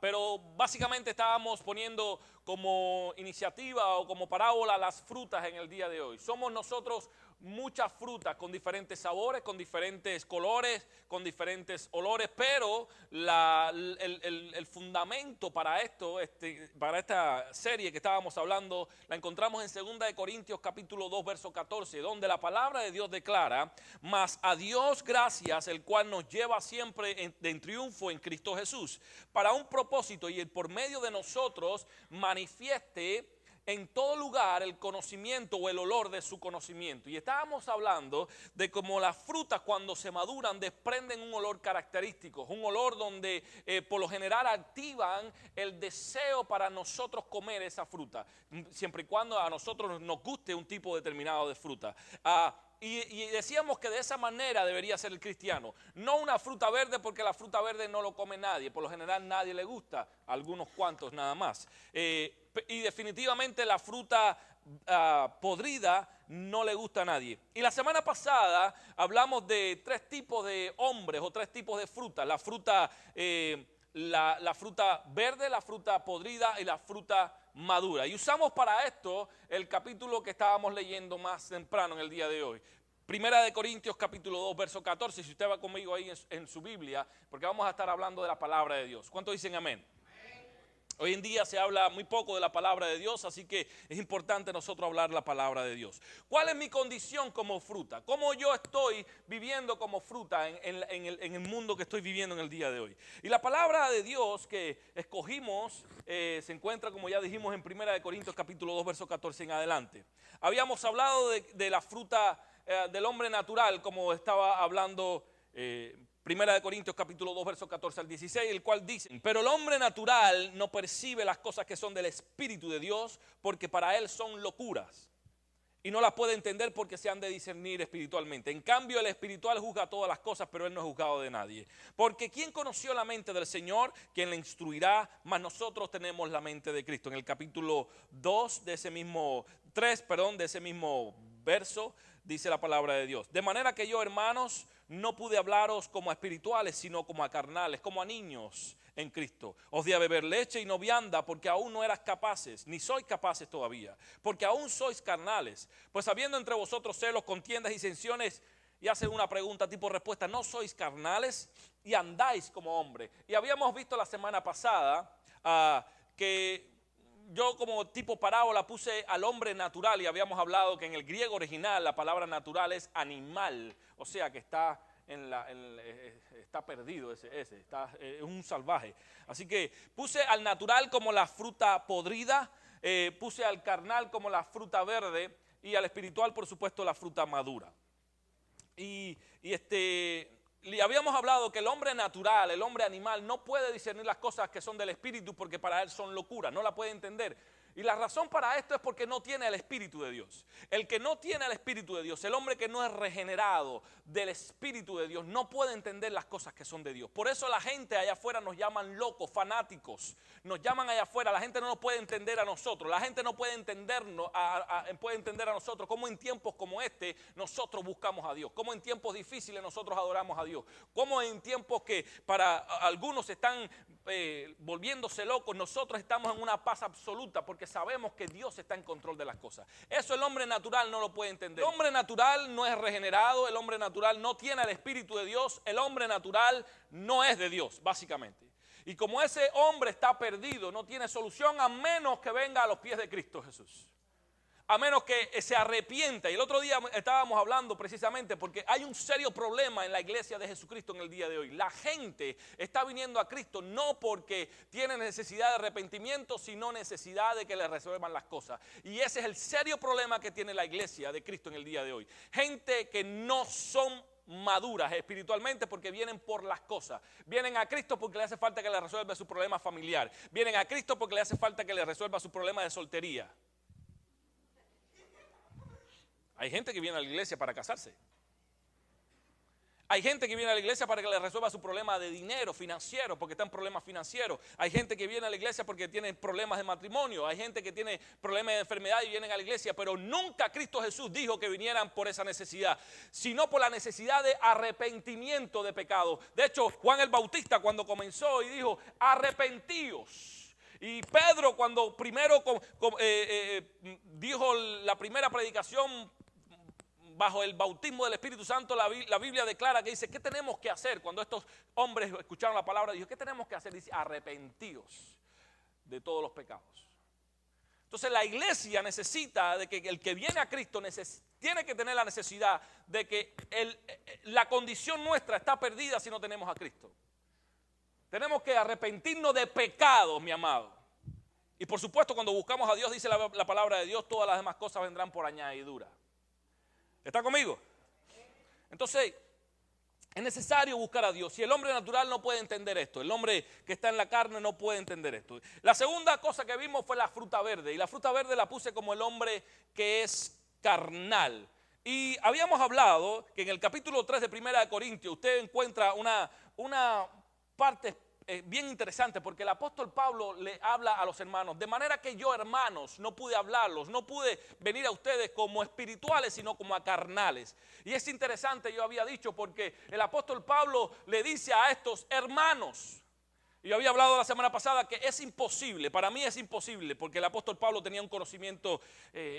Pero básicamente estábamos poniendo como iniciativa o como parábola las frutas en el día de hoy. Somos nosotros muchas frutas con diferentes sabores, con diferentes colores, con diferentes olores, pero el fundamento para esto, para esta serie que estábamos hablando, la encontramos en 2 de Corintios capítulo 2 verso 14, donde la palabra de Dios declara: mas a Dios gracias, el cual nos lleva siempre en triunfo en Cristo Jesús, para un propósito, y por medio de nosotros manifieste en todo lugar el conocimiento o el olor de su conocimiento. Y estábamos hablando de cómo las frutas, cuando se maduran, desprenden un olor característico, un olor donde por lo general activan el deseo para nosotros comer esa fruta, siempre y cuando a nosotros nos guste un tipo determinado de fruta. Y decíamos que de esa manera debería ser el cristiano. No una fruta verde, porque la fruta verde no lo come nadie. Por lo general nadie le gusta, algunos cuantos nada más. Y definitivamente la fruta podrida no le gusta a nadie. Y la semana pasada hablamos de 3 tipos de hombres o 3 tipos de frutas. La fruta verde, la fruta podrida y la fruta madura. Y usamos para esto el capítulo que estábamos leyendo más temprano en el día de hoy. 1 de Corintios capítulo 2 verso 14, si usted va conmigo ahí en su Biblia, porque vamos a estar hablando de la palabra de Dios. ¿Cuántos dicen amén? Hoy en día se habla muy poco de la palabra de Dios, así que es importante nosotros hablar la palabra de Dios. ¿Cuál es mi condición como fruta? ¿Cómo yo estoy viviendo como fruta en el mundo que estoy viviendo en el día de hoy? Y la palabra de Dios que escogimos se encuentra, como ya dijimos, en 1 de Corintios capítulo 2 verso 14 en adelante. Habíamos hablado de la fruta del hombre natural, como estaba hablando 1 de Corintios capítulo 2 verso 14 al 16, el cual dice: pero el hombre natural no percibe las cosas que son del Espíritu de Dios, porque para él son locuras, y no las puede entender porque se han de discernir espiritualmente. En cambio el espiritual juzga todas las cosas, pero él no es juzgado de nadie. Porque ¿quién conoció la mente del Señor? ¿Quién le instruirá? Mas nosotros tenemos la mente de Cristo. En el capítulo 2 de ese mismo, 3, perdón, de ese mismo verso, dice la palabra de Dios: de manera que yo, hermanos, no pude hablaros como a espirituales, sino como a carnales, como a niños en Cristo. Os di a beber leche y no vianda, porque aún no eras capaces, ni sois capaces todavía, porque aún sois carnales. Pues habiendo entre vosotros celos, contiendas y disensiones, y hacen una pregunta tipo respuesta: ¿no sois carnales y andáis como hombres? Y habíamos visto la semana pasada que yo como tipo parábola puse al hombre natural, y habíamos hablado que en el griego original la palabra natural es animal, o sea que está está perdido, es un salvaje. Así que puse al natural como la fruta podrida, puse al carnal como la fruta verde, y al espiritual, por supuesto, la fruta madura. Y habíamos hablado que el hombre natural, el hombre animal, no puede discernir las cosas que son del Espíritu, porque para él son locura, no la puede entender. Y la razón para esto es porque no tiene el Espíritu de Dios. El que no tiene el Espíritu de Dios, el hombre que no es regenerado del Espíritu de Dios, no puede entender las cosas que son de Dios. Por eso la gente allá afuera nos llaman locos, fanáticos. Nos llaman allá afuera, la gente no nos puede entender a nosotros. La gente no puede entendernos, puede entender a nosotros cómo en tiempos como este nosotros buscamos a Dios. Cómo en tiempos difíciles nosotros adoramos a Dios. Cómo en tiempos que para algunos están volviéndose locos, nosotros estamos en una paz absoluta, porque sabemos que Dios está en control de las cosas. Eso el hombre natural no lo puede entender. El hombre natural no es regenerado, el hombre natural no tiene el Espíritu de Dios, el hombre natural no es de Dios, básicamente. Y como ese hombre está perdido, no tiene solución a menos que venga a los pies de Cristo Jesús. A menos que se arrepienta. Y el otro día estábamos hablando precisamente porque hay un serio problema en la iglesia de Jesucristo en el día de hoy. La gente está viniendo a Cristo no porque tiene necesidad de arrepentimiento, sino necesidad de que le resuelvan las cosas. Y ese es el serio problema que tiene la iglesia de Cristo en el día de hoy. Gente que no son maduras espiritualmente porque vienen por las cosas. Vienen a Cristo porque le hace falta que le resuelva su problema familiar. Vienen a Cristo porque le hace falta que le resuelva su problema de soltería. Hay gente que viene a la iglesia para casarse. Hay gente que viene a la iglesia para que le resuelva su problema de dinero, financiero, porque está en problemas financieros. Hay gente que viene a la iglesia porque tiene problemas de matrimonio. Hay gente que tiene problemas de enfermedad y vienen a la iglesia. Pero nunca Cristo Jesús dijo que vinieran por esa necesidad, sino por la necesidad de arrepentimiento de pecado. De hecho, Juan el Bautista cuando comenzó y dijo, arrepentíos. Y Pedro cuando primero dijo la primera predicación bajo el bautismo del Espíritu Santo, la Biblia declara que dice, ¿qué tenemos que hacer? Cuando estos hombres escucharon la palabra, dijo, ¿qué tenemos que hacer? Dice, arrepentíos de todos los pecados. Entonces la iglesia necesita de que el que viene a Cristo tiene que tener la necesidad de que la condición nuestra está perdida si no tenemos a Cristo. Tenemos que arrepentirnos de pecados, mi amado. Y por supuesto, cuando buscamos a Dios, dice la palabra de Dios, todas las demás cosas vendrán por añadidura. ¿Está conmigo? Entonces, es necesario buscar a Dios. Si el hombre natural no puede entender esto, el hombre que está en la carne no puede entender esto. La segunda cosa que vimos fue la fruta verde. Y la fruta verde la puse como el hombre que es carnal. Y habíamos hablado que en el capítulo 3 de Primera de Corintios usted encuentra una parte bien interesante, porque el apóstol Pablo le habla a los hermanos, de manera que yo, hermanos, no pude hablarlos, no pude venir a ustedes como espirituales, sino como a carnales. Y es interesante, yo había dicho, porque el apóstol Pablo le dice a estos hermanos, y yo había hablado la semana pasada que es imposible, para mí es imposible, porque el apóstol Pablo tenía un conocimiento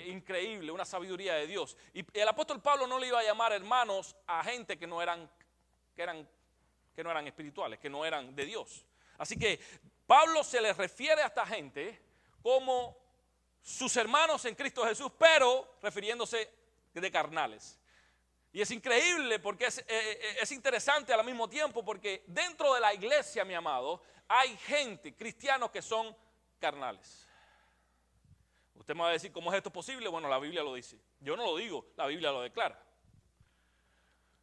increíble, una sabiduría de Dios. Y el apóstol Pablo no le iba a llamar hermanos a gente que no eran espirituales, que no eran de Dios. Así que Pablo se les refiere a esta gente como sus hermanos en Cristo Jesús, pero refiriéndose de carnales. Y es increíble porque es interesante al mismo tiempo, porque dentro de la iglesia, mi amado, hay gente, cristianos que son carnales. Usted me va a decir, ¿cómo es esto posible? Bueno, la Biblia lo dice. Yo no lo digo, la Biblia lo declara.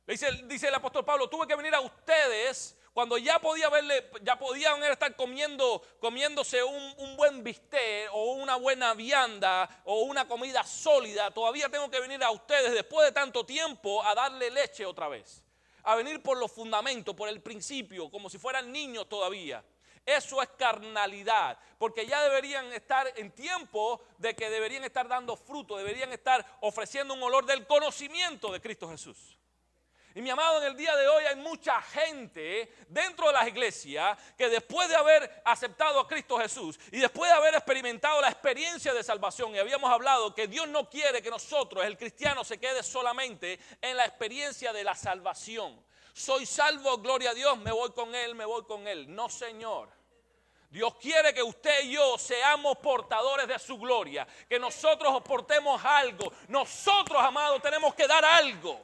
Dice el apóstol Pablo, tuve que venir a ustedes cuando ya podían estar comiéndose un buen bistec o una buena vianda o una comida sólida. Todavía tengo que venir a ustedes después de tanto tiempo a darle leche otra vez. A venir por los fundamentos, por el principio, como si fueran niños todavía. Eso es carnalidad, porque ya deberían estar en tiempo de que deberían estar dando fruto, deberían estar ofreciendo un olor del conocimiento de Cristo Jesús. Y mi amado, en el día de hoy hay mucha gente dentro de las iglesias que después de haber aceptado a Cristo Jesús y después de haber experimentado la experiencia de salvación, y habíamos hablado que Dios no quiere que nosotros, el cristiano, se quede solamente en la experiencia de la salvación. Soy salvo, gloria a Dios, me voy con Él, me voy con Él. No, Señor. Dios quiere que usted y yo seamos portadores de su gloria, que nosotros portemos algo. Nosotros, amados, tenemos que dar algo.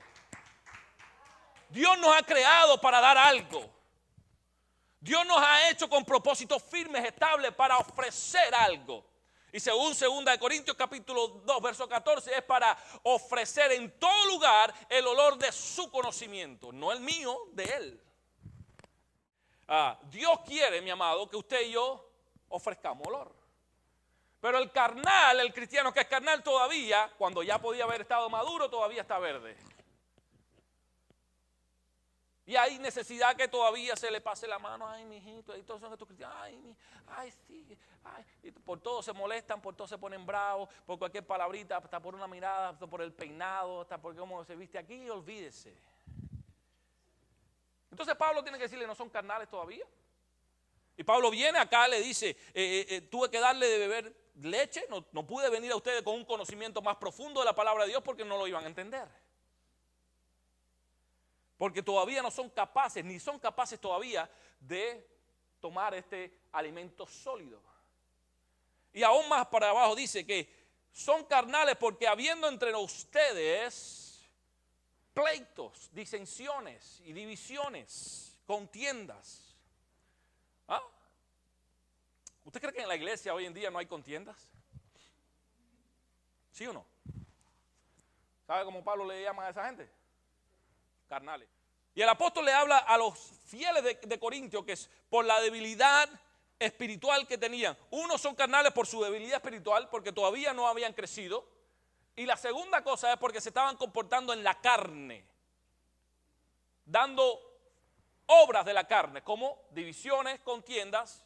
Dios nos ha creado para dar algo. Dios nos ha hecho con propósitos firmes, estables, para ofrecer algo. Y según 2 Corintios capítulo 2, verso 14, es para ofrecer en todo lugar el olor de su conocimiento, no el mío, de Él. Dios quiere, mi amado, que usted y yo ofrezcamos olor. Pero el carnal, el cristiano que es carnal todavía, cuando ya podía haber estado maduro, todavía está verde. Y hay necesidad que todavía se le pase la mano. Ay, mijito, y todos son estos cristianos. Ay, sí. Ay. Y por todo se molestan, por todo se ponen bravos, por cualquier palabrita, hasta por una mirada, hasta por el peinado, hasta por cómo se viste aquí, olvídese. Entonces Pablo tiene que decirle, ¿no son carnales todavía? Y Pablo viene acá, le dice, tuve que darle de beber leche, no pude venir a ustedes con un conocimiento más profundo de la palabra de Dios porque no lo iban a entender. Porque todavía no son capaces, ni son capaces todavía de tomar este alimento sólido. Y aún más para abajo dice que son carnales porque habiendo entre ustedes pleitos, disensiones y divisiones, contiendas. ¿Usted cree que en la iglesia hoy en día no hay contiendas? ¿Sí o no? ¿Sabe cómo Pablo le llama a esa gente? Carnales. Y el apóstol le habla a los fieles de Corintio que es por la debilidad espiritual que tenían. Unos son carnales por su debilidad espiritual, porque todavía no habían crecido. Y la segunda cosa es porque se estaban comportando en la carne. dando obras de la carne, como divisiones, contiendas.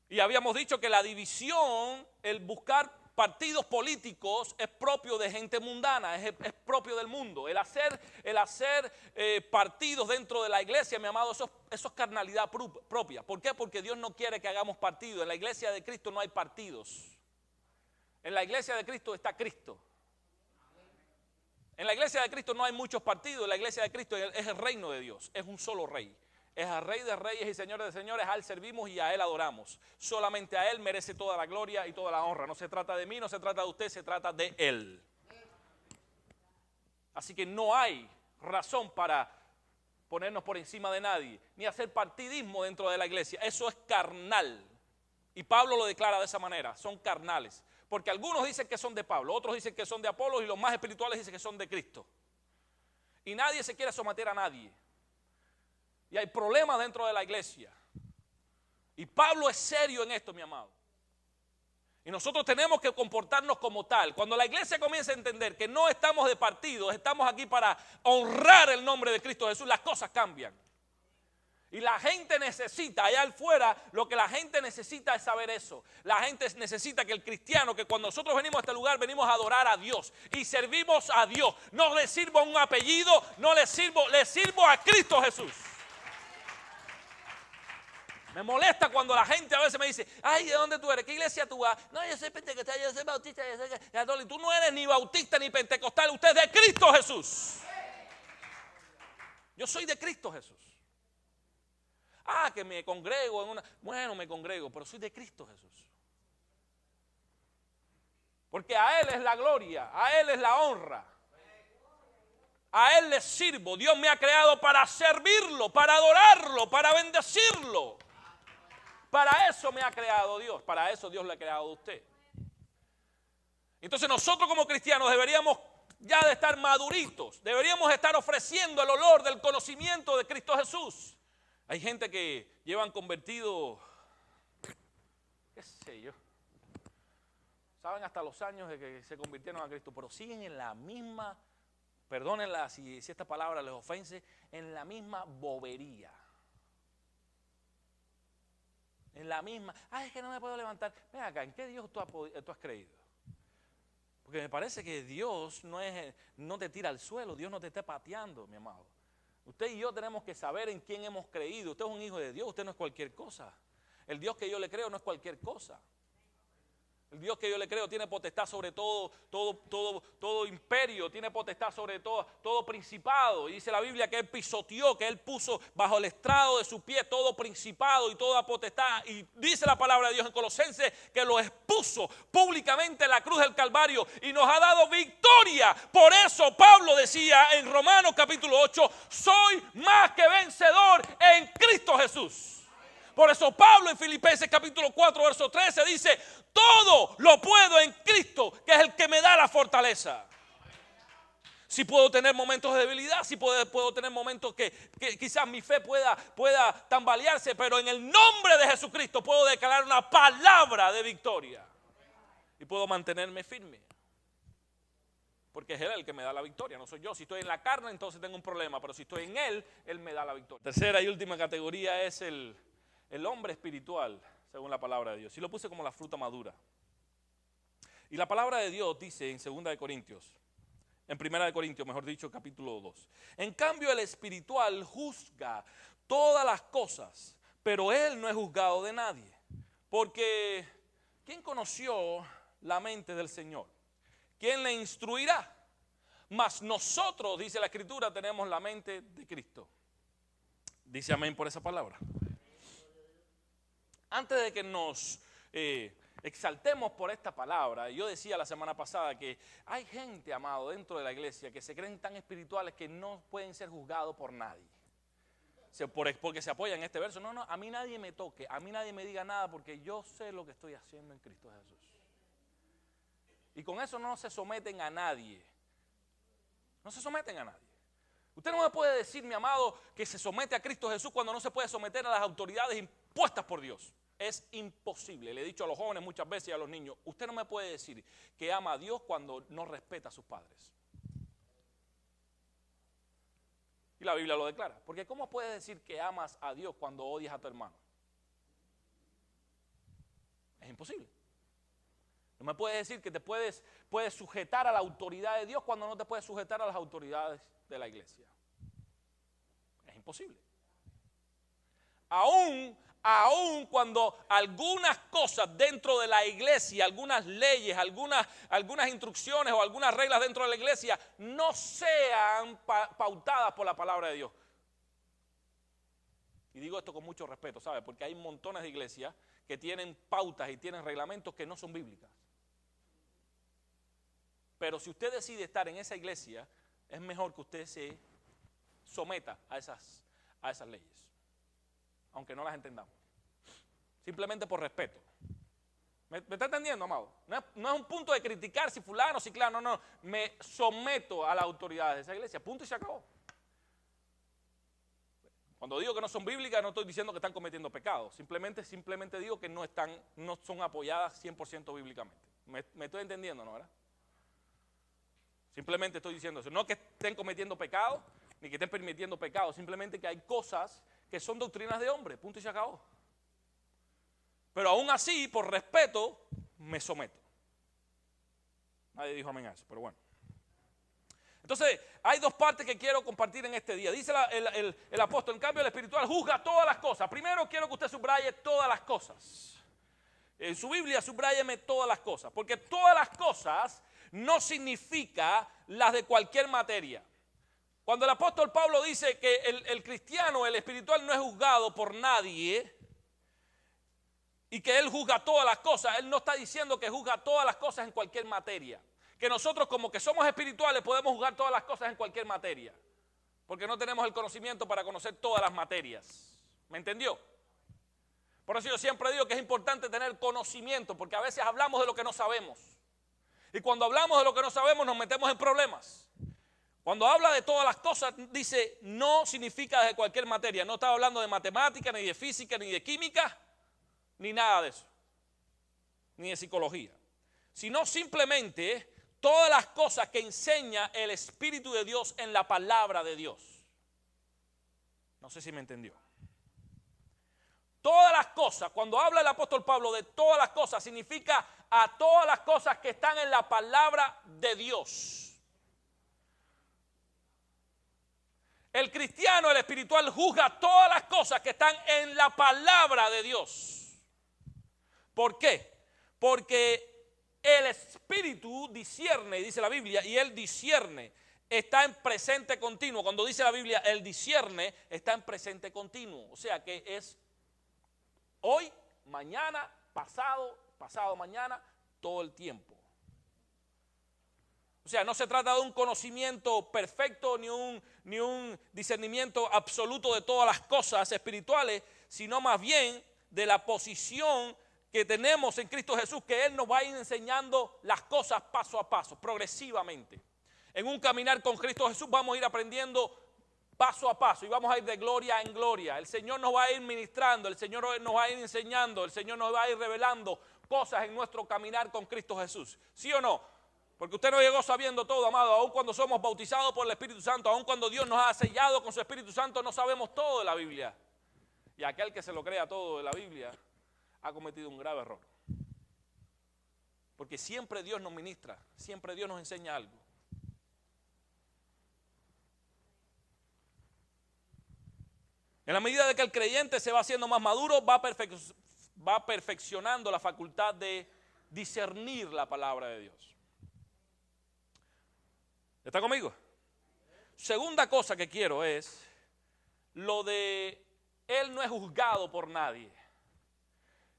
Y habíamos dicho que la división, el buscar partidos políticos es propio de gente mundana, es propio del mundo. El hacer partidos dentro de la iglesia, mi amado, eso es carnalidad propia. ¿Por qué? Porque Dios no quiere que hagamos partidos. En la iglesia de Cristo no hay partidos. En la iglesia de Cristo está Cristo. En la iglesia de Cristo no hay muchos partidos. En la iglesia de Cristo es el reino de Dios, es un solo rey. Es al Rey de Reyes y Señores de Señores, a Él servimos y a Él adoramos. Solamente a Él merece toda la gloria y toda la honra. No se trata de mí, no se trata de usted, se trata de Él. Así que no hay razón para ponernos por encima de nadie, ni hacer partidismo dentro de la iglesia. Eso es carnal. Y Pablo lo declara de esa manera, son carnales. Porque algunos dicen que son de Pablo, otros dicen que son de Apolos y los más espirituales dicen que son de Cristo. Y nadie se quiere someter a nadie. Y hay problemas dentro de la iglesia. Y Pablo es serio en esto, mi amado. Y nosotros tenemos que comportarnos como tal. Cuando la iglesia comienza a entender que no estamos de partidos, estamos aquí para honrar el nombre de Cristo Jesús, las cosas cambian. Y la gente necesita, allá afuera, lo que la gente necesita es saber eso. La gente necesita que el cristiano, que cuando nosotros venimos a este lugar, venimos a adorar a Dios. Y servimos a Dios. No le sirvo a un apellido, no le sirvo a Cristo Jesús. Me molesta cuando la gente a veces me dice, ay, ¿de dónde tú eres? ¿Qué iglesia tú vas? No, yo soy pentecostal, yo soy bautista, yo soy católico. Tú no eres ni bautista ni pentecostal, usted es de Cristo Jesús. Yo soy de Cristo Jesús. Ah, que me congrego en una... Bueno, me congrego, pero soy de Cristo Jesús. Porque a Él es la gloria, a Él es la honra. A Él le sirvo. Dios me ha creado para servirlo, para adorarlo, para bendecirlo. Para eso me ha creado Dios, para eso Dios le ha creado a usted. Entonces nosotros como cristianos deberíamos ya de estar maduritos, deberíamos estar ofreciendo el olor del conocimiento de Cristo Jesús. Hay gente que llevan convertido, qué sé yo, saben hasta los años de que se convirtieron a Cristo, pero siguen en la misma, perdónenla si esta palabra les ofende, en la misma bobería. En la misma, ay, es que no me puedo levantar. Ven acá, ¿en qué Dios tú has creído? Porque me parece que Dios no te tira al suelo, Dios no te está pateando, mi amado. Usted y yo tenemos que saber en quién hemos creído. Usted es un hijo de Dios, usted no es cualquier cosa. El Dios que yo le creo no es cualquier cosa. El Dios que yo le creo tiene potestad sobre todo imperio, tiene potestad sobre todo principado. Y dice la Biblia que Él pisoteó, que Él puso bajo el estrado de su pie todo principado y toda potestad. Y dice la palabra de Dios en Colosenses que lo expuso públicamente en la cruz del Calvario y nos ha dado victoria. Por eso Pablo decía en Romanos capítulo 8, soy más que vencedor en Cristo Jesús. Por eso Pablo en Filipenses capítulo 4, verso 13 dice, todo lo puedo en Cristo, que es el que me da la fortaleza. Si puedo tener momentos de debilidad, si puedo tener momentos que quizás mi fe pueda tambalearse, pero en el nombre de Jesucristo puedo declarar una palabra de victoria. Y puedo mantenerme firme. Porque es Él el que me da la victoria, no soy yo. Si estoy en la carne, entonces tengo un problema, pero si estoy en Él, Él me da la victoria. Tercera y última categoría es el hombre espiritual, según la palabra de Dios. Y lo puse como la fruta madura. Y la palabra de Dios dice en 2 de Corintios, en 1 de Corintios, mejor dicho, capítulo 2. En cambio, el espiritual juzga todas las cosas, pero él no es juzgado de nadie. Porque, ¿quién conoció la mente del Señor? ¿Quién le instruirá? Mas nosotros, dice la Escritura, tenemos la mente de Cristo. Dice amén por esa palabra. Antes de que nos exaltemos por esta palabra, yo decía la semana pasada que hay gente, amado, dentro de la iglesia que se creen tan espirituales que no pueden ser juzgados por nadie. Porque se apoyan en este verso. No, a mí nadie me toque, a mí nadie me diga nada porque yo sé lo que estoy haciendo en Cristo Jesús. Y con eso no se someten a nadie. No se someten a nadie. Usted no me puede decir, mi amado, que se somete a Cristo Jesús cuando no se puede someter a las autoridades impuestas por Dios. Es imposible. Le he dicho a los jóvenes muchas veces y a los niños, usted no me puede decir que ama a Dios cuando no respeta a sus padres. la Biblia lo declara. Porque ¿cómo puedes decir que amas a Dios cuando odias a tu hermano? Es imposible. No me puedes decir que te puedes sujetar a la autoridad de Dios cuando no te puedes sujetar a las autoridades de la iglesia. Es imposible. Aún cuando algunas cosas dentro de la iglesia, algunas leyes, algunas instrucciones o algunas reglas dentro de la iglesia no sean pautadas por la palabra de Dios. Y digo esto con mucho respeto, ¿sabe? Porque hay montones de iglesias que tienen pautas y tienen reglamentos que no son bíblicas. Pero si usted decide estar en esa iglesia, es mejor que usted se someta a esas leyes, aunque no las entendamos. Simplemente por respeto. ¿Me está entendiendo, amado? No es un punto de criticar si fulano, si claro, no. Me someto a las autoridades de esa iglesia, punto y se acabó. Cuando digo que no son bíblicas, no estoy diciendo que están cometiendo pecados. Simplemente digo que no son apoyadas 100% bíblicamente. ¿Me estoy entendiendo, no, verdad? Simplemente estoy diciendo eso. No que estén cometiendo pecados, ni que estén permitiendo pecados. Simplemente que hay cosas que son doctrinas de hombre. Punto y se acabó. Pero aún así, por respeto, me someto. Nadie dijo amén a eso, pero bueno. Entonces, hay dos partes que quiero compartir en este día. Dice el apóstol, en cambio el espiritual juzga todas las cosas. Primero quiero que usted subraye todas las cosas. En su Biblia subráyeme todas las cosas. Porque todas las cosas no significa las de cualquier materia. Cuando el apóstol Pablo dice que el cristiano, el espiritual, no es juzgado por nadie y que él juzga todas las cosas, él no está diciendo que juzga todas las cosas en cualquier materia. Que nosotros, como que somos espirituales, podemos juzgar todas las cosas en cualquier materia. Porque no tenemos el conocimiento para conocer todas las materias. ¿Me entendió? Por eso yo siempre digo que es importante tener conocimiento, porque a veces hablamos de lo que no sabemos. Y cuando hablamos de lo que no sabemos nos metemos en problemas. Cuando habla de todas las cosas, dice, no significa de cualquier materia. No está hablando de matemática, ni de física, ni de química, ni nada de eso. Ni de psicología. Sino simplemente todas las cosas que enseña el Espíritu de Dios en la palabra de Dios. No sé si me entendió. Todas las cosas, cuando habla el apóstol Pablo de todas las cosas, significa a todas las cosas que están en la palabra de Dios. El cristiano, el espiritual, juzga todas las cosas que están en la palabra de Dios. ¿Por qué? Porque el Espíritu discierne, dice la Biblia, y Él discierne, está en presente continuo. Cuando dice la Biblia, Él discierne, está en presente continuo. O sea que es hoy, mañana, pasado mañana, todo el tiempo. O sea, no se trata de un conocimiento perfecto ni un discernimiento absoluto de todas las cosas espirituales, sino más bien de la posición que tenemos en Cristo Jesús, que Él nos va a ir enseñando las cosas paso a paso, progresivamente. En un caminar con Cristo Jesús vamos a ir aprendiendo paso a paso y vamos a ir de gloria en gloria. El Señor nos va a ir ministrando, el Señor nos va a ir enseñando, el Señor nos va a ir revelando cosas en nuestro caminar con Cristo Jesús. ¿Sí o no? Porque usted no llegó sabiendo todo, amado. Aun cuando somos bautizados por el Espíritu Santo, aun cuando Dios nos ha sellado con su Espíritu Santo, no sabemos todo de la Biblia. Y aquel que se lo crea todo de la Biblia ha cometido un grave error. Porque siempre Dios nos ministra, siempre Dios nos enseña algo. En la medida de que el creyente se va haciendo más maduro, va perfeccionando la facultad de discernir la palabra de Dios. ¿Está conmigo? Segunda cosa que quiero es lo de Él no es juzgado por nadie.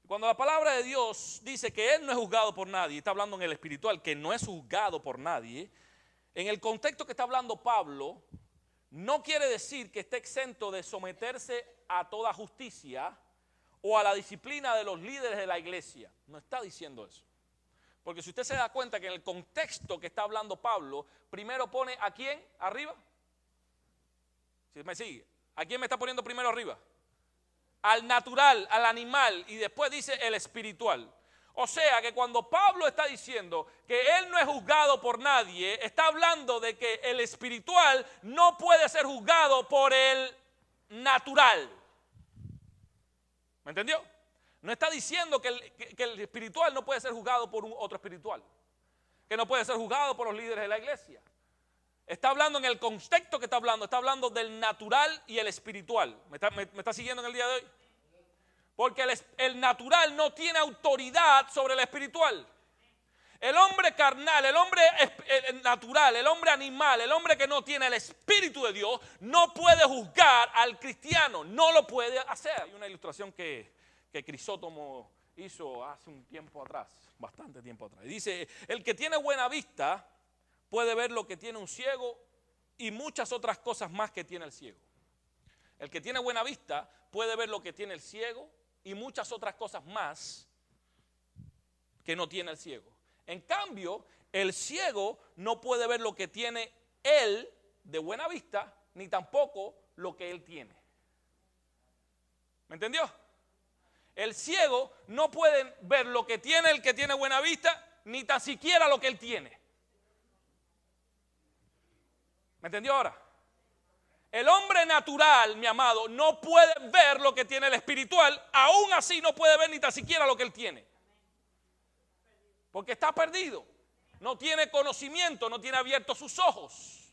Cuando la palabra de Dios dice que Él no es juzgado por nadie, está hablando en el espiritual, que no es juzgado por nadie, en el contexto que está hablando Pablo, no quiere decir que esté exento de someterse a toda justicia o a la disciplina de los líderes de la iglesia. No está diciendo eso. Porque si usted se da cuenta que en el contexto que está hablando Pablo, primero pone ¿a quién arriba? Si me sigue, ¿a quién me está poniendo primero arriba? Al natural, al animal, y después dice el espiritual. O sea que cuando Pablo está diciendo que él no es juzgado por nadie, está hablando de que el espiritual no puede ser juzgado por el natural. ¿Me entendió? No está diciendo que el espiritual no puede ser juzgado por un otro espiritual, que no puede ser juzgado por los líderes de la iglesia. Está hablando en el contexto que está hablando del natural y el espiritual. ¿Me está siguiendo en el día de hoy? Porque el natural no tiene autoridad sobre el espiritual. El hombre carnal, el hombre natural, el hombre animal, el hombre que no tiene el Espíritu de Dios, no puede juzgar al cristiano, no lo puede hacer. Hay una ilustración que Crisóstomo hizo hace un tiempo atrás, bastante tiempo atrás. Y dice, el que tiene buena vista puede ver lo que tiene un ciego y muchas otras cosas más que tiene el ciego. El que tiene buena vista puede ver lo que tiene el ciego y muchas otras cosas más que no tiene el ciego. En cambio, el ciego no puede ver lo que tiene él de buena vista, ni tampoco lo que él tiene. ¿Me entendió? El ciego no puede ver lo que tiene el que tiene buena vista, ni tan siquiera lo que él tiene. ¿Me entendió ahora? El hombre natural, mi amado, no puede ver lo que tiene el espiritual, aún así no puede ver ni tan siquiera lo que él tiene. Porque está perdido, no tiene conocimiento, no tiene abiertos sus ojos.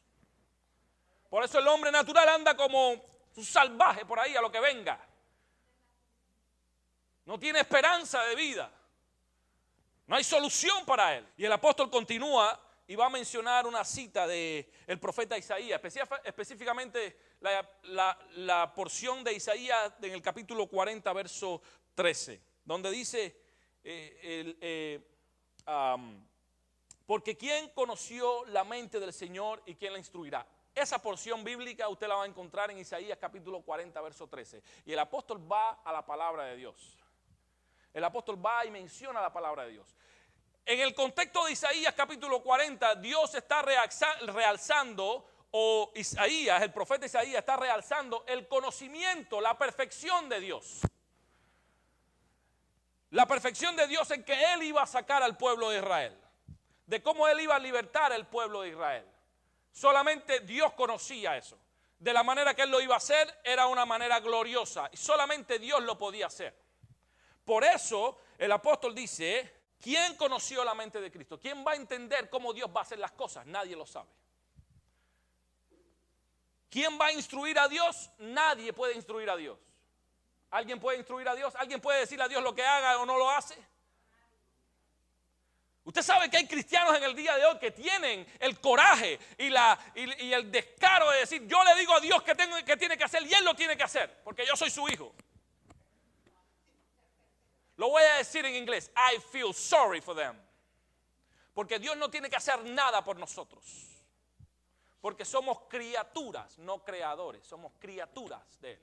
Por eso el hombre natural anda como un salvaje por ahí a lo que venga. No tiene esperanza de vida. No hay solución para él. Y el apóstol continúa y va a mencionar una cita del profeta Isaías, específicamente la porción de Isaías en el capítulo 40, verso 13, donde dice, porque ¿quién conoció la mente del Señor y quién la instruirá? Esa porción bíblica usted la va a encontrar en Isaías capítulo 40, verso 13. Y el apóstol va a la palabra de Dios. El apóstol va y menciona la palabra de Dios. En el contexto de Isaías capítulo 40, Dios está realzando, o Isaías, el profeta Isaías está realzando el conocimiento, la perfección de Dios. La perfección de Dios en que Él iba a sacar al pueblo de Israel. De cómo Él iba a libertar al pueblo de Israel. Solamente Dios conocía eso. De la manera que Él lo iba a hacer era una manera gloriosa. Y solamente Dios lo podía hacer. Por eso el apóstol dice, ¿quién conoció la mente de Cristo? ¿Quién va a entender cómo Dios va a hacer las cosas? Nadie lo sabe. ¿Quién va a instruir a Dios? Nadie puede instruir a Dios. ¿Alguien puede instruir a Dios? ¿Alguien puede decirle a Dios lo que haga o no lo hace? Usted sabe que hay cristianos en el día de hoy que tienen el coraje y el descaro de decir, yo le digo a Dios que tiene que hacer y Él lo tiene que hacer, porque yo soy su hijo. Lo voy a decir en inglés, I feel sorry for them. Porque Dios no tiene que hacer nada por nosotros. Porque somos criaturas, no creadores, somos criaturas de Él.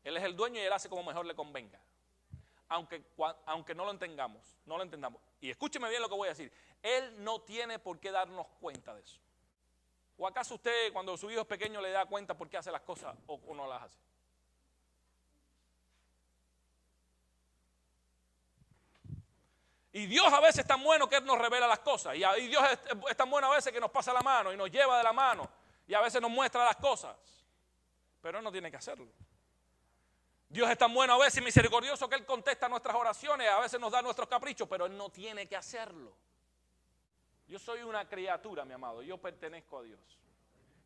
Él es el dueño y Él hace como mejor le convenga. Aunque no lo entendamos. Y escúcheme bien lo que voy a decir. Él no tiene por qué darnos cuenta de eso. ¿O acaso usted cuando su hijo es pequeño le da cuenta por qué hace las cosas o no las hace? Y Dios a veces es tan bueno que Él nos revela las cosas. Y Dios es tan bueno a veces que nos pasa la mano y nos lleva de la mano. Y a veces nos muestra las cosas. Pero Él no tiene que hacerlo. Dios es tan bueno a veces y misericordioso que Él contesta nuestras oraciones, a veces nos da nuestros caprichos, pero Él no tiene que hacerlo. Yo soy una criatura, mi amado, yo pertenezco a Dios.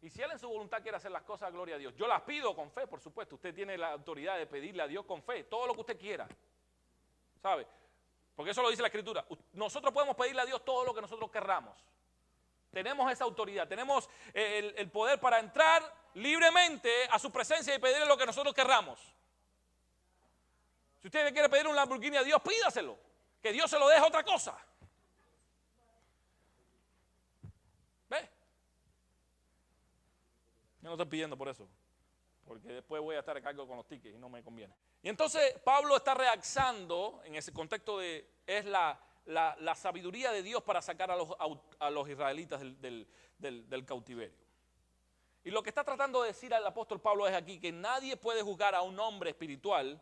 Y si Él en su voluntad quiere hacer las cosas, gloria a Dios. Yo las pido con fe, por supuesto. Usted tiene la autoridad de pedirle a Dios con fe, todo lo que usted quiera. ¿Sabe? Porque eso lo dice la Escritura. Nosotros podemos pedirle a Dios todo lo que nosotros querramos. Tenemos esa autoridad, tenemos el poder para entrar libremente a su presencia y pedirle lo que nosotros querramos. Si usted le quiere pedir un Lamborghini a Dios, pídaselo. Que Dios se lo deje otra cosa. ¿Ve? Yo no estoy pidiendo por eso. Porque después voy a estar a cargo con los tickets y no me conviene. Y entonces Pablo está realzando, en ese contexto es la sabiduría de Dios para sacar a los israelitas del cautiverio. Y lo que está tratando de decir el apóstol Pablo es aquí que nadie puede juzgar a un hombre espiritual,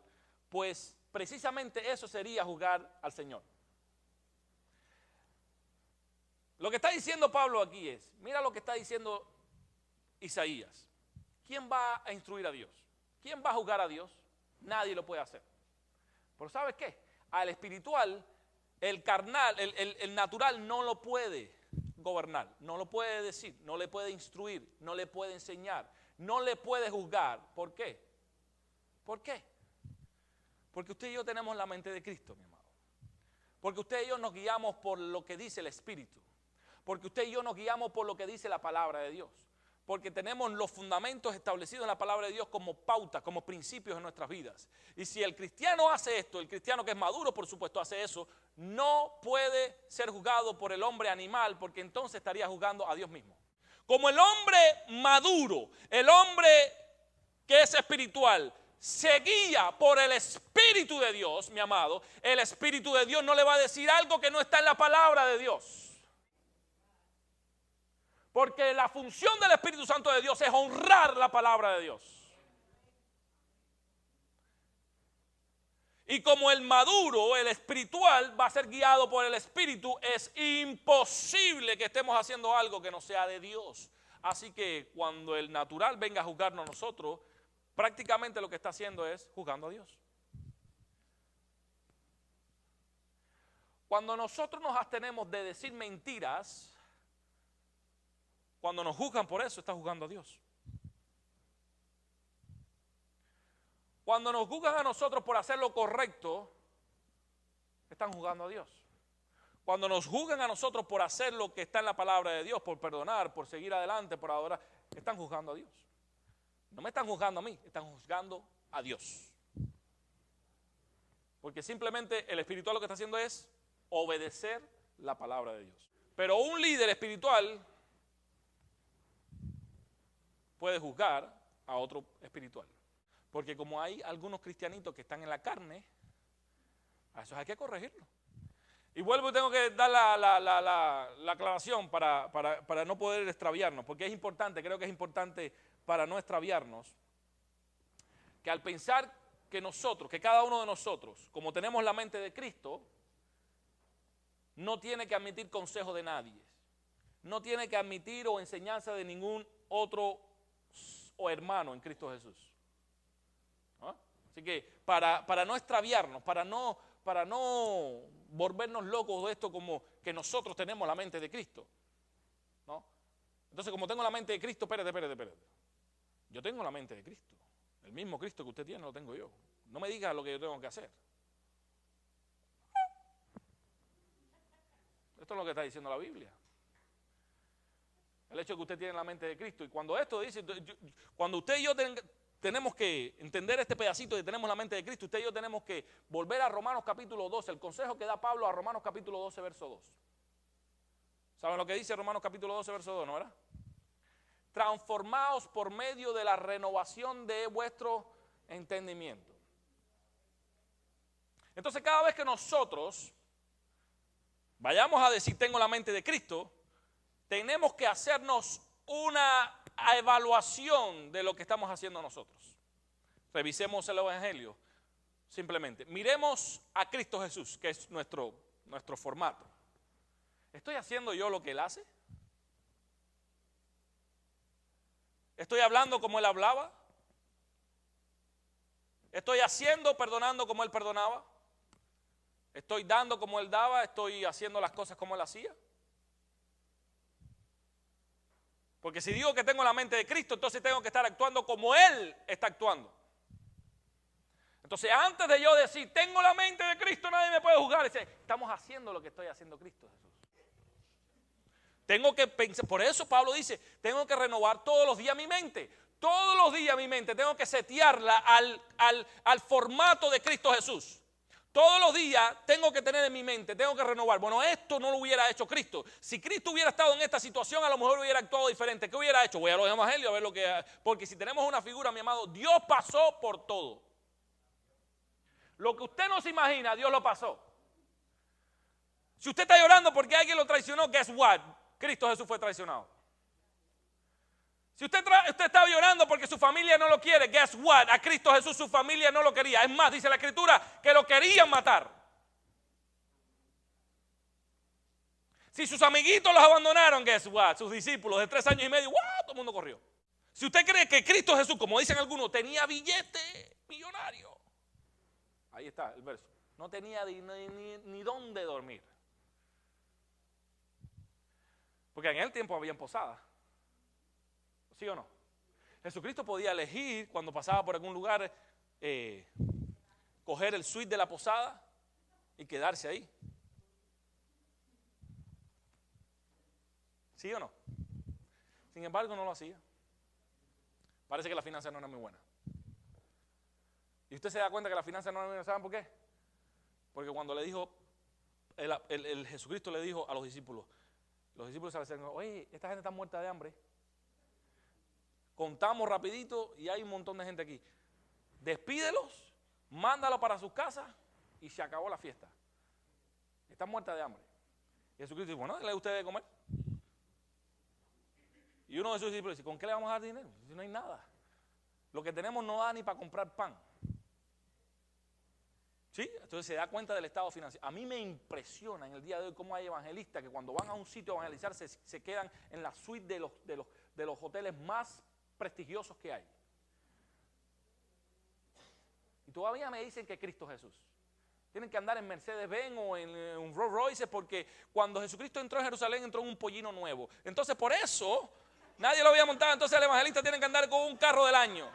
pues precisamente eso sería juzgar al Señor. Lo que está diciendo Pablo aquí es, mira lo que está diciendo Isaías. ¿Quién va a instruir a Dios? ¿Quién va a juzgar a Dios? Nadie lo puede hacer. Pero ¿sabes qué? Al espiritual, el carnal, el natural no lo puede gobernar, no lo puede decir, no le puede instruir, no le puede enseñar, no le puede juzgar. ¿Por qué? ¿Por qué? Porque usted y yo tenemos la mente de Cristo, mi amado. Porque usted y yo nos guiamos por lo que dice el Espíritu. Porque usted y yo nos guiamos por lo que dice la palabra de Dios. Porque tenemos los fundamentos establecidos en la palabra de Dios como pautas, como principios en nuestras vidas. Y si el cristiano hace esto, el cristiano que es maduro, por supuesto, hace eso, no puede ser juzgado por el hombre animal, porque entonces estaría juzgando a Dios mismo. Como el hombre maduro, el hombre que es espiritual, se guía por el Espíritu de Dios, mi amado, el Espíritu de Dios no le va a decir algo que no está en la palabra de Dios. Porque la función del Espíritu Santo de Dios es honrar la palabra de Dios. Y como el maduro, el espiritual, va a ser guiado por el Espíritu, es imposible que estemos haciendo algo que no sea de Dios. Así que cuando el natural venga a juzgarnos a nosotros, prácticamente lo que está haciendo es juzgando a Dios. Cuando nosotros nos abstenemos de decir mentiras, cuando nos juzgan por eso, está juzgando a Dios. Cuando nos juzgan a nosotros por hacer lo correcto, están juzgando a Dios. Cuando nos juzgan a nosotros por hacer lo que está en la palabra de Dios, por perdonar, por seguir adelante, por adorar, están juzgando a Dios. No me están juzgando a mí, están juzgando a Dios. Porque simplemente el espiritual lo que está haciendo es obedecer la palabra de Dios. Pero un líder espiritual puede juzgar a otro espiritual. Porque como hay algunos cristianitos que están en la carne, a esos hay que corregirlo. Y vuelvo y tengo que dar la aclaración para no poder extraviarnos, porque es importante, creo que es importante para no extraviarnos, que al pensar que nosotros, que cada uno de nosotros, como tenemos la mente de Cristo, no tiene que admitir consejo de nadie, no tiene que admitir o enseñanza de ningún otro o hermano en Cristo Jesús. ¿Ah? Así que para no extraviarnos, para no volvernos locos de esto como que nosotros tenemos la mente de Cristo, ¿no? Entonces, como tengo la mente de Cristo, espérate. Yo tengo la mente de Cristo. El mismo Cristo que usted tiene lo tengo yo. No me diga lo que yo tengo que hacer. Esto es lo que está diciendo la Biblia. El hecho de que usted tiene la mente de Cristo. Y cuando esto dice, cuando usted y yo tenemos que entender este pedacito de tenemos la mente de Cristo, usted y yo tenemos que volver a Romanos capítulo 12, el consejo que da Pablo a Romanos capítulo 12, verso 2. ¿Saben lo que dice Romanos capítulo 12, verso 2, no verdad? Transformaos por medio de la renovación de vuestro entendimiento. Entonces, cada vez que nosotros vayamos a decir tengo la mente de Cristo, tenemos que hacernos una evaluación de lo que estamos haciendo nosotros. Revisemos el Evangelio, simplemente. Miremos a Cristo Jesús, que es nuestro formato. ¿Estoy haciendo yo lo que Él hace? ¿Estoy hablando como Él hablaba? ¿Estoy haciendo, perdonando como Él perdonaba? ¿Estoy dando como Él daba? ¿Estoy haciendo las cosas como Él hacía? Porque si digo que tengo la mente de Cristo, entonces tengo que estar actuando como Él está actuando. Entonces, antes de yo decir, tengo la mente de Cristo, nadie me puede juzgar. Estamos haciendo lo que estoy haciendo Cristo Jesús. Tengo que pensar, por eso Pablo dice, tengo que renovar todos los días mi mente. Todos los días mi mente tengo que setearla al formato de Cristo Jesús. Todos los días tengo que tener en mi mente, tengo que renovar. Bueno, esto no lo hubiera hecho Cristo. Si Cristo hubiera estado en esta situación, a lo mejor hubiera actuado diferente. ¿Qué hubiera hecho? Voy a los evangelios a ver lo que... Porque si tenemos una figura, mi amado, Dios pasó por todo. Lo que usted no se imagina, Dios lo pasó. Si usted está llorando porque alguien lo traicionó, guess what? Cristo Jesús fue traicionado. Si usted está llorando porque su familia no lo quiere, guess what? A Cristo Jesús su familia no lo quería. Es más, dice la Escritura que lo querían matar. Si sus amiguitos los abandonaron, guess what? Sus discípulos de 3 años y medio, ¡wow! Todo el mundo corrió. Si usted cree que Cristo Jesús, como dicen algunos, tenía billete millonario, ahí está el verso. No tenía ni dónde dormir. Porque en el tiempo habían posadas. ¿Sí o no? Jesucristo podía elegir cuando pasaba por algún lugar, coger el suite de la posada y quedarse ahí. ¿Sí o no? Sin embargo, no lo hacía. Parece que la finanza no era muy buena. Y usted se da cuenta que la finanza no era muy buena. ¿Saben por qué? Porque cuando le dijo, el Jesucristo le dijo a los discípulos se acercaron, oye, esta gente está muerta de hambre. Contamos rapidito y hay un montón de gente aquí. Despídelos, mándalo para sus casas y se acabó la fiesta. Están muertas de hambre. Y Jesucristo dijo, bueno, denle a ustedes de comer. Y uno de sus discípulos dice, ¿con qué le vamos a dar dinero? Si no hay nada. Lo que tenemos no da ni para comprar pan. ¿Sí? Entonces se da cuenta del estado financiero. A mí me impresiona en el día de hoy cómo hay evangelistas que cuando van a un sitio a evangelizar se quedan en la suite de los hoteles más prestigiosos que hay. Y todavía me dicen que Cristo Jesús. Tienen que andar en Mercedes-Benz o en un Rolls Royce porque cuando Jesucristo entró en Jerusalén entró en un pollino nuevo. Entonces por eso nadie lo había montado. Entonces el evangelista tiene que andar con un carro del año.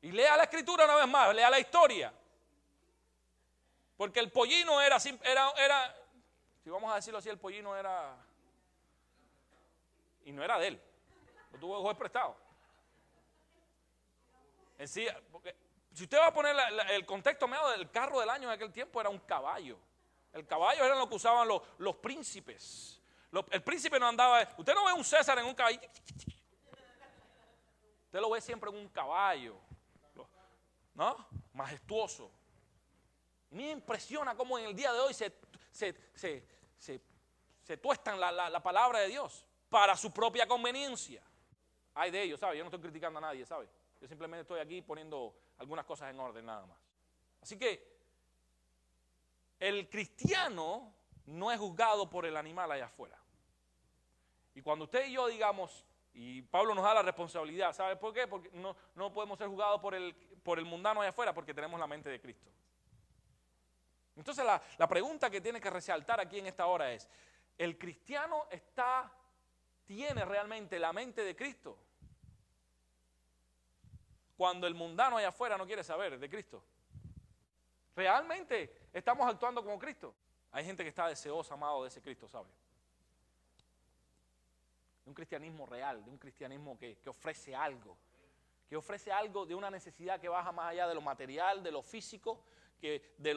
Y lea la escritura una vez más, lea la historia. Porque el pollino era, si vamos a decirlo así, el pollino era, y no era de él, lo tuvo que coger prestado. En sí, porque si usted va a poner el contexto medio del carro del año en aquel tiempo era un caballo. El caballo era lo que usaban los príncipes. El príncipe no andaba, usted no ve un César en un caballo. Usted lo ve siempre en un caballo, ¿no? Majestuoso. Y me impresiona cómo en el día de hoy se tuestan la palabra de Dios para su propia conveniencia. Hay de ellos, ¿sabe? Yo no estoy criticando a nadie, ¿sabe? Yo simplemente estoy aquí poniendo algunas cosas en orden nada más. Así que el cristiano no es juzgado por el animal allá afuera. Y cuando usted y yo digamos, y Pablo nos da la responsabilidad, ¿sabe por qué? Porque no podemos ser juzgados por el mundano allá afuera porque tenemos la mente de Cristo. Entonces la pregunta que tiene que resaltar aquí en esta hora es, ¿el cristiano tiene realmente la mente de Cristo? Cuando el mundano allá afuera no quiere saber de Cristo. ¿Realmente estamos actuando como Cristo? Hay gente que está deseosa, amado, de ese Cristo, ¿sabe? De un cristianismo real, de un cristianismo que ofrece algo. Que ofrece algo de una necesidad que baja más allá de lo material, de lo físico, que de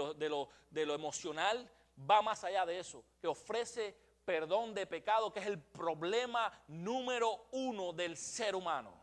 lo emocional, va más allá de eso. Que ofrece perdón de pecado, que es el problema número 1 del ser humano.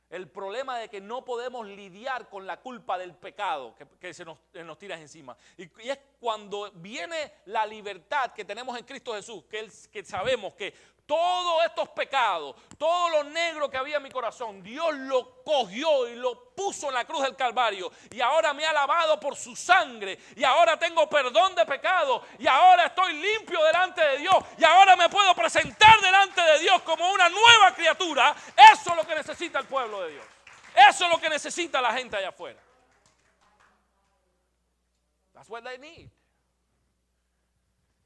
El problema de que no podemos lidiar con la culpa del pecado que se nos tira encima. Y es cuando viene la libertad que tenemos en Cristo Jesús, que sabemos que todos estos pecados, todo lo negro que había en mi corazón, Dios lo cogió y lo puso en la cruz del Calvario. Y ahora me ha lavado por su sangre. Y ahora tengo perdón de pecado. Y ahora estoy limpio delante de Dios. Y ahora me puedo presentar delante de Dios como una nueva criatura. Eso es lo que necesita el pueblo de Dios. Eso es lo que necesita la gente allá afuera. That's what they need.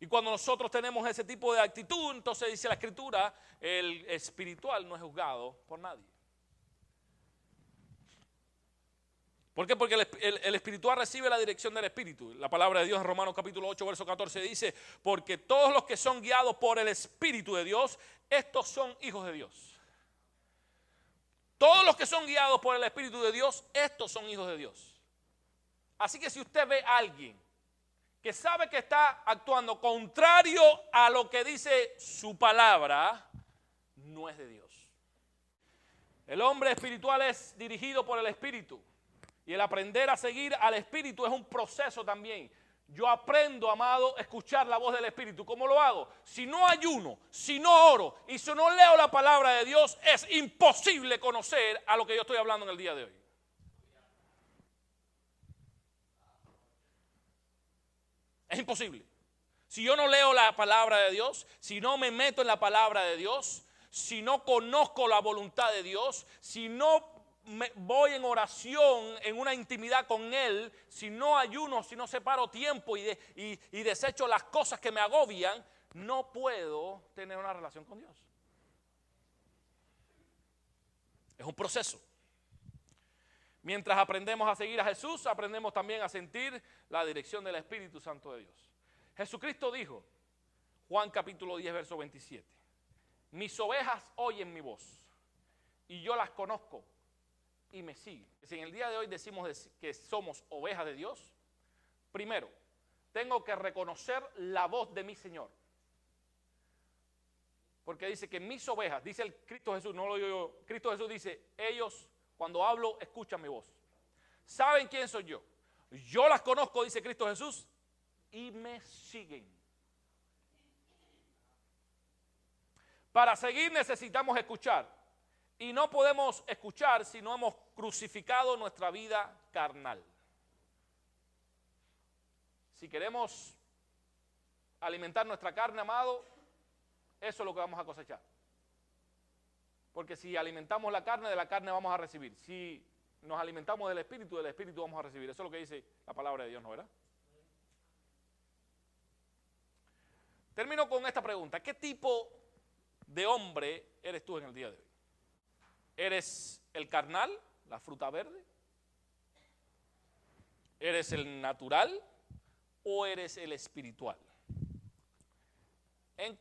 Y cuando nosotros tenemos ese tipo de actitud, entonces dice la Escritura, el espiritual no es juzgado por nadie. ¿Por qué? Porque el espiritual recibe la dirección del Espíritu. La palabra de Dios en Romanos capítulo 8, verso 14 dice, porque todos los que son guiados por el Espíritu de Dios, estos son hijos de Dios. Todos los que son guiados por el Espíritu de Dios, estos son hijos de Dios. Así que si usted ve a alguien que sabe que está actuando contrario a lo que dice su palabra, no es de Dios. El hombre espiritual es dirigido por el Espíritu. Y el aprender a seguir al Espíritu es un proceso también. Yo aprendo, amado, a escuchar la voz del Espíritu. ¿Cómo lo hago? Si no ayuno, si no oro y si no leo la palabra de Dios, es imposible conocer a lo que yo estoy hablando en el día de hoy. Es imposible. Si yo no leo la palabra de Dios, si no me meto en la palabra de Dios, si no conozco la voluntad de Dios, si no voy en oración, en una intimidad con Él, si no ayuno, si no separo tiempo y desecho las cosas que me agobian, no puedo tener una relación con Dios. Es un proceso. Mientras aprendemos a seguir a Jesús, aprendemos también a sentir la dirección del Espíritu Santo de Dios. Jesucristo dijo, Juan capítulo 10, verso 27, mis ovejas oyen mi voz y yo las conozco y me siguen. Si en el día de hoy decimos que somos ovejas de Dios, primero, tengo que reconocer la voz de mi Señor. Porque dice que mis ovejas, dice el Cristo Jesús, no lo digo yo, Cristo Jesús dice, ellos cuando hablo escuchan mi voz. ¿Saben quién soy yo? Yo las conozco, dice Cristo Jesús, y me siguen. Para seguir necesitamos escuchar. Y no podemos escuchar si no hemos crucificado nuestra vida carnal. Si queremos alimentar nuestra carne, amado, eso es lo que vamos a cosechar. Porque si alimentamos la carne, de la carne vamos a recibir. Si nos alimentamos del Espíritu vamos a recibir. Eso es lo que dice la palabra de Dios, ¿no, verdad? Termino con esta pregunta. ¿Qué tipo de hombre eres tú en el día de hoy? ¿Eres el carnal, la fruta verde? ¿Eres el natural o eres el espiritual? ¿En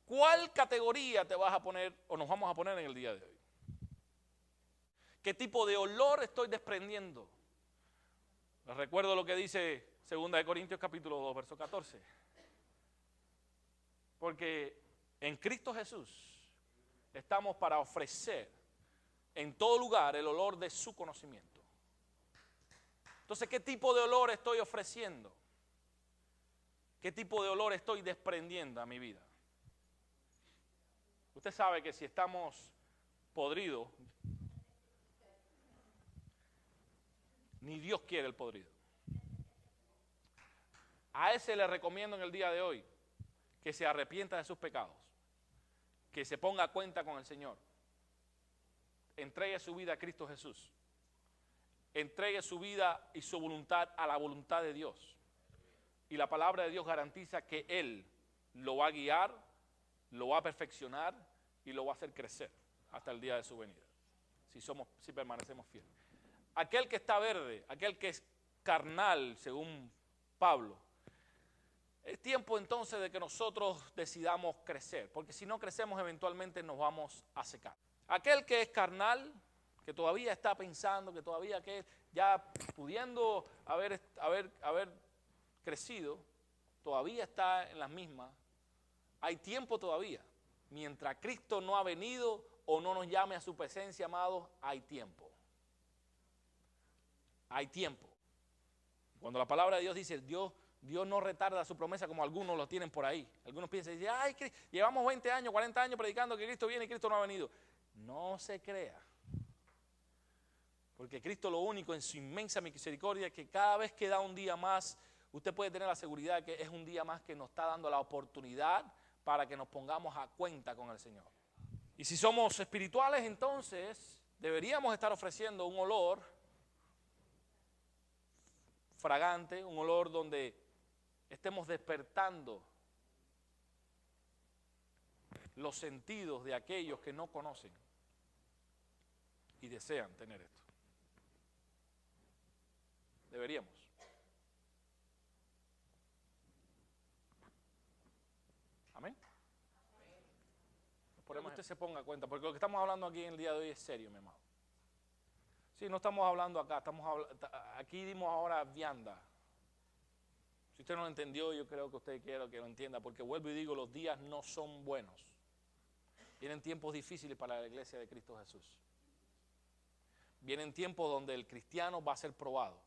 cuál categoría te vas a poner o nos vamos a poner en el día de hoy? ¿Qué tipo de olor estoy desprendiendo? Les recuerdo lo que dice 2 Corintios capítulo 2, verso 14. Porque en Cristo Jesús estamos para ofrecer en todo lugar el olor de su conocimiento. Entonces, ¿qué tipo de olor estoy ofreciendo? ¿Qué tipo de olor estoy desprendiendo a mi vida? Usted sabe que si estamos podridos, ni Dios quiere el podrido. A ese le recomiendo en el día de hoy que se arrepienta de sus pecados, que se ponga a cuenta con el Señor, entregue su vida a Cristo Jesús, entregue su vida y su voluntad a la voluntad de Dios. Y la palabra de Dios garantiza que Él lo va a guiar, lo va a perfeccionar y lo va a hacer crecer hasta el día de su venida, si permanecemos fieles. Aquel que está verde, aquel que es carnal, según Pablo, es tiempo entonces de que nosotros decidamos crecer, porque si no crecemos eventualmente nos vamos a secar. Aquel que es carnal, que todavía está pensando, que todavía que ya pudiendo haber crecido, todavía está en las mismas, hay tiempo todavía. Mientras Cristo no ha venido o no nos llame a su presencia, amados, hay tiempo. Hay tiempo. Cuando la palabra de Dios dice, Dios no retarda su promesa como algunos lo tienen por ahí. Algunos piensan, ay, que llevamos 20 años, 40 años predicando que Cristo viene y Cristo no ha venido. No se crea. Porque Cristo lo único en su inmensa misericordia es que cada vez que da un día más, usted puede tener la seguridad de que es un día más que nos está dando la oportunidad para que nos pongamos a cuenta con el Señor. Y si somos espirituales, entonces deberíamos estar ofreciendo un olor fragante, un olor donde estemos despertando los sentidos de aquellos que no conocen y desean tener esto. Deberíamos. Amén. Por eso usted se ponga cuenta, porque lo que estamos hablando aquí en el día de hoy es serio, mi amado. Sí, no estamos hablando acá, aquí dimos ahora vianda. Si usted no lo entendió, yo creo que usted quiere que lo entienda, porque vuelvo y digo, los días no son buenos. Vienen tiempos difíciles para la iglesia de Cristo Jesús. Vienen tiempos donde el cristiano va a ser probado.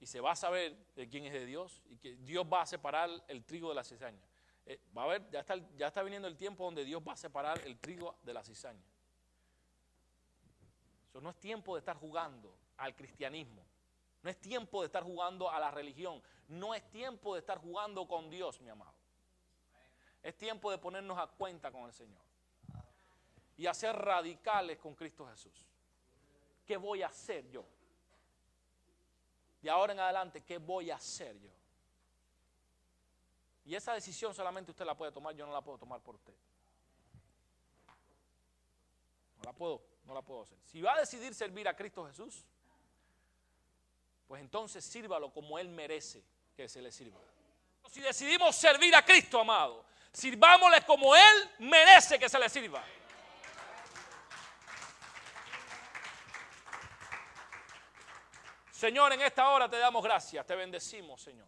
Y se va a saber de quién es de Dios y que Dios va a separar el trigo de la cizaña. Va a haber, ya está viniendo el tiempo donde Dios va a separar el trigo de la cizaña. Eso no es tiempo de estar jugando al cristianismo. No es tiempo de estar jugando a la religión. No es tiempo de estar jugando con Dios, mi amado. Es tiempo de ponernos a cuenta con el Señor. Y hacer radicales con Cristo Jesús. ¿Qué voy a hacer yo? De ahora en adelante, ¿qué voy a hacer yo? Y esa decisión solamente usted la puede tomar, yo no la puedo tomar por usted. No la puedo hacer. Si va a decidir servir a Cristo Jesús, pues entonces sírvalo como Él merece que se le sirva. Si decidimos servir a Cristo, amado, sirvámosle como Él merece que se le sirva. Señor, en esta hora te damos gracias, te bendecimos, Señor.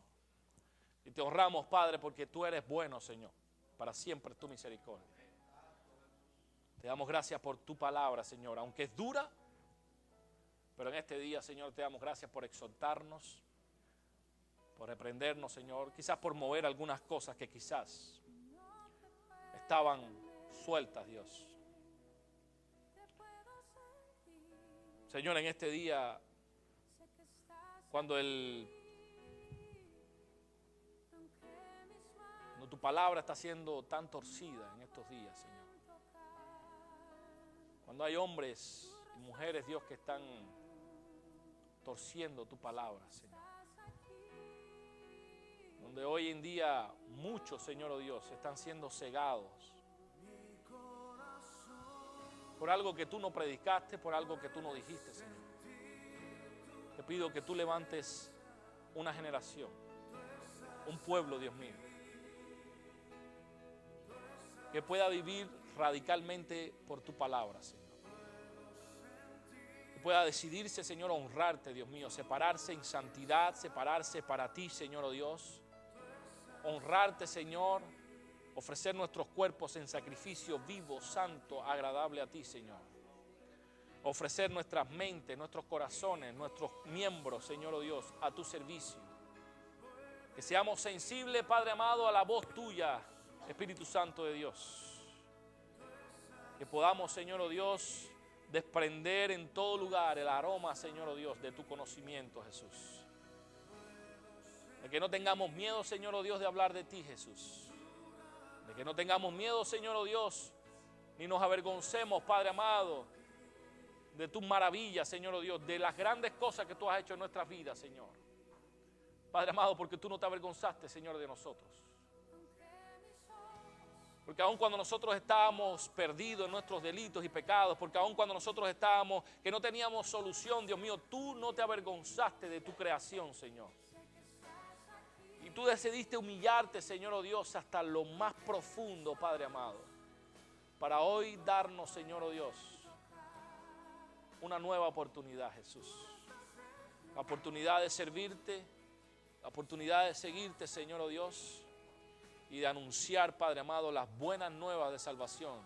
Y te honramos, Padre, porque tú eres bueno, Señor. Para siempre es tu misericordia. Te damos gracias por tu palabra, Señor, aunque es dura, pero en este día, Señor, te damos gracias por exhortarnos, por reprendernos, Señor, quizás por mover algunas cosas que quizás estaban sueltas, Dios. Señor, en este día, cuando tu palabra está siendo tan torcida en estos días, Señor. Cuando hay hombres y mujeres, Dios, que están torciendo tu palabra, Señor. Donde hoy en día muchos, Señor, oh Dios, están siendo cegados por algo que tú no predicaste, por algo que tú no dijiste, Señor. Te pido que tú levantes una generación, un pueblo, Dios mío, que pueda vivir radicalmente por tu palabra, Señor. Que pueda decidirse, Señor, a honrarte, Dios mío, separarse en santidad, separarse para ti, Señor, oh Dios. Honrarte, Señor, ofrecer nuestros cuerpos en sacrificio vivo, santo, agradable a ti, Señor. Ofrecer nuestras mentes, nuestros corazones, nuestros miembros, Señor, oh Dios, a tu servicio. Que seamos sensibles, Padre amado, a la voz tuya, Espíritu Santo de Dios. Que podamos, Señor, oh Dios, desprender en todo lugar el aroma, Señor, oh Dios, de tu conocimiento, Jesús. De que no tengamos miedo, Señor, oh Dios, de hablar de ti, Jesús. De que no tengamos miedo, Señor, oh Dios, ni nos avergoncemos, Padre amado, de tus maravillas, Señor, oh Dios, de las grandes cosas que tú has hecho en nuestras vidas, Señor. Padre amado, porque tú no te avergonzaste, Señor, de nosotros. Porque aun cuando nosotros estábamos perdidos en nuestros delitos y pecados, porque aun cuando nosotros estábamos que no teníamos solución, Dios mío, tú no te avergonzaste de tu creación, Señor. Y tú decidiste humillarte, Señor, oh Dios, hasta lo más profundo, Padre amado, para hoy darnos, Señor, oh Dios, una nueva oportunidad, Jesús. La oportunidad de servirte, la oportunidad de seguirte, Señor, oh Dios, y de anunciar, Padre amado, las buenas nuevas de salvación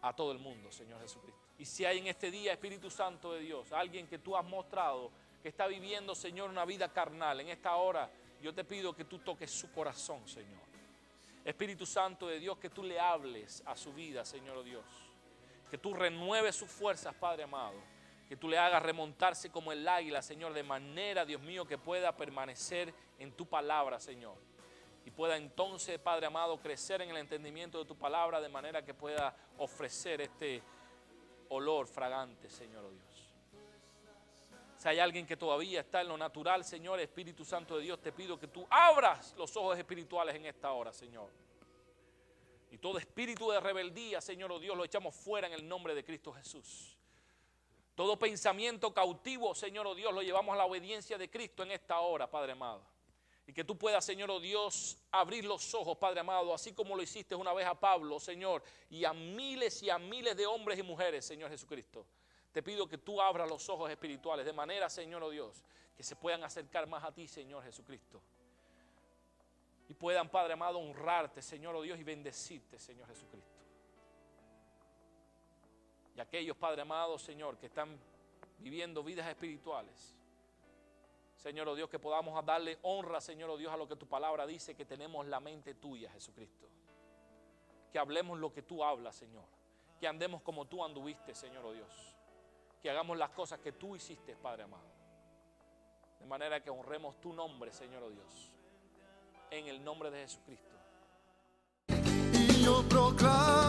a todo el mundo, Señor Jesucristo. Y si hay en este día, Espíritu Santo de Dios, alguien que tú has mostrado que está viviendo, Señor, una vida carnal, en esta hora yo te pido que tú toques su corazón, Señor. Espíritu Santo de Dios, que tú le hables a su vida, Señor, oh Dios. Que tú renueves sus fuerzas, Padre amado. Que tú le hagas remontarse como el águila, Señor, de manera, Dios mío, que pueda permanecer en tu palabra, Señor. Y pueda entonces, Padre amado, crecer en el entendimiento de tu palabra, de manera que pueda ofrecer este olor fragante, Señor, oh Dios. Si hay alguien que todavía está en lo natural, Señor, Espíritu Santo de Dios, te pido que tú abras los ojos espirituales en esta hora, Señor. Y todo espíritu de rebeldía, Señor, oh Dios, lo echamos fuera en el nombre de Cristo Jesús. Todo pensamiento cautivo, Señor, oh Dios, lo llevamos a la obediencia de Cristo en esta hora, Padre amado. Y que tú puedas, Señor, oh Dios, abrir los ojos, Padre amado, así como lo hiciste una vez a Pablo, Señor, y a miles de hombres y mujeres, Señor Jesucristo. Te pido que tú abras los ojos espirituales de manera, Señor, oh Dios, que se puedan acercar más a ti, Señor Jesucristo. Y puedan, Padre amado, honrarte, Señor, oh Dios, y bendecirte, Señor Jesucristo. Y aquellos, Padre amado, Señor, que están viviendo vidas espirituales, Señor, oh Dios, que podamos darle honra, Señor, oh Dios, a lo que tu palabra dice, que tenemos la mente tuya, Jesucristo. Que hablemos lo que tú hablas, Señor. Que andemos como tú anduviste, Señor, oh Dios. Que hagamos las cosas que tú hiciste, Padre amado. De manera que honremos tu nombre, Señor, oh Dios. En el nombre de Jesucristo. Y yo proclamo